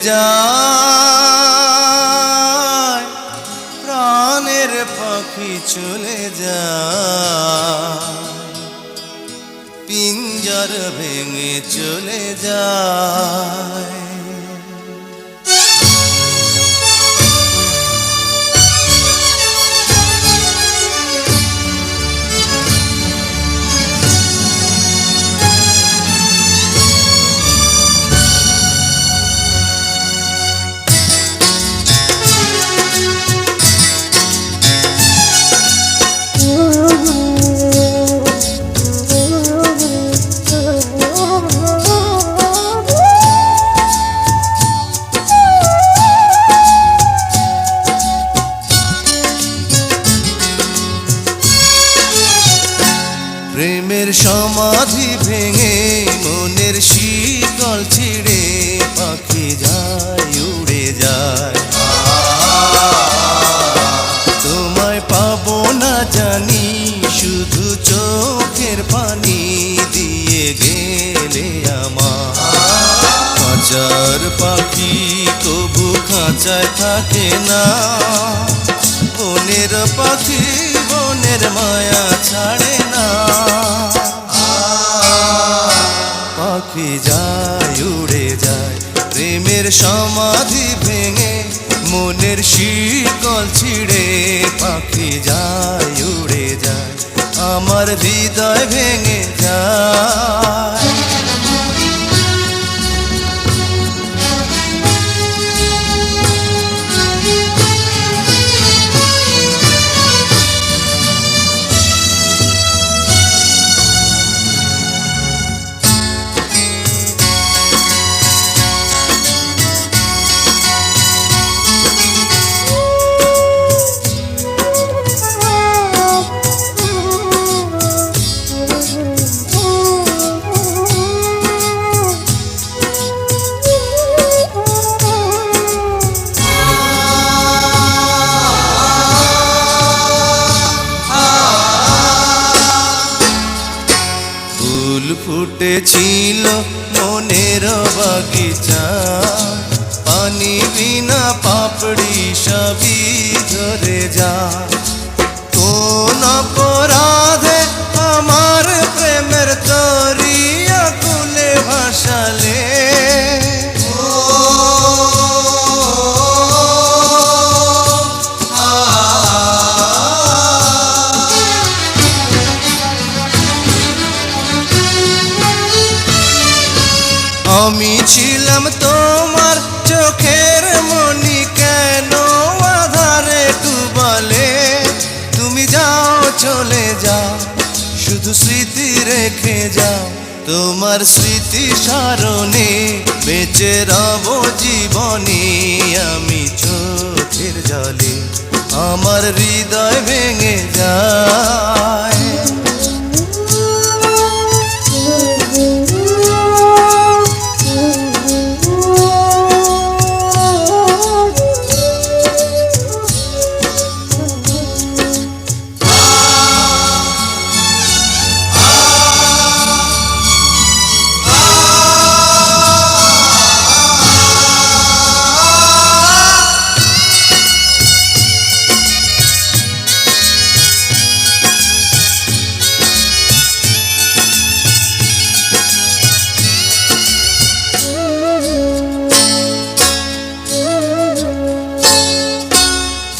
যায় প্রাণের পাখি চলে যায়, পিঞ্জর ভেঙে চলে যায়। প্রেমের সমাধি ভেঙে মনের শিকল ছিঁড়ে পাখি যায় উড়ে যায়। তোমায় পাবো না জানি, শুধু চোখের পানি দিয়ে গেলে আমার। খাঁচার পাখি তবু খাঁচায় থাকে না, বনের পাখি বনের মায়া ছাড়ে না। পাখি যায় উড়ে যায় প্রেমের সমাধি ভেঙে মনের শিকল ছিঁড়ে পাখি যায় উড়ে যায়, আমার হৃদয় ভেঙে যায়। ফুল ফুটেছিল মনের বাগিচা, পানি বিনা পাপড়ি সবই ঝরে যায়। কোন অপরাধে আমার প্রেমের তরি আকুলে ভাসালে, আমি ছিলাম তোমার চোখের মনি, কেন আধারে ডুবালে? তুমি যাও চলে যাও, শুধু স্মৃতি রেখে যাও। তোমার স্মৃতি স্মরণে বেঁচে রব জীবনে আমি চোখের জলে, আমার হৃদয় ভেঙে যায়।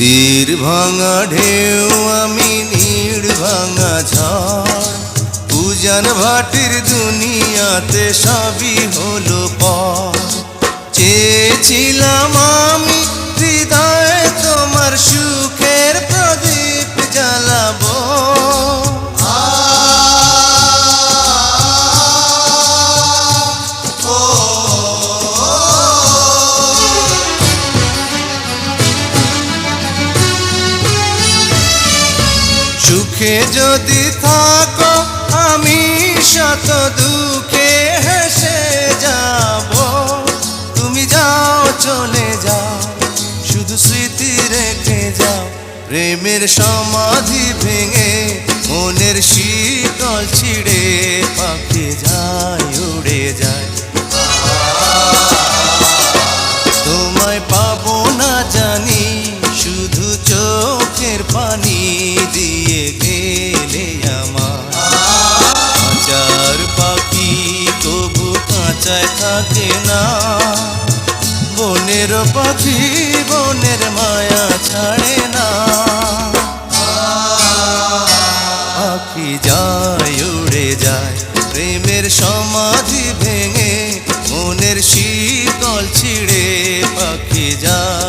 তীর ভাঙা ঢেউ আমি নীড় ভাঙা ঝড়, উজান ভাটির দুনিয়াতে সবই হলো পর। চেয়েছিলাম আমি হৃদয়ে তোমার সুখের প্রদীপ জ্বালাবো, সুখে যদি থাকো আমি শত দুঃখে হেসে যাব। তুমি যাও চলে যাও, শুধু স্মৃতি রেখে যাও। প্রেমের সমাধি ভেঙে মনের শীতল ছিঁড়ে পাখি যায় উড়ে যায়। জায়গায় থাকে না। বনের পাখি বনের মায়া ছাড়ে না। পাখি যায় উড়ে যায় প্রেমের সমাধি ভেঙে, মনের শিকল ছিঁড়ে পাখি যায়।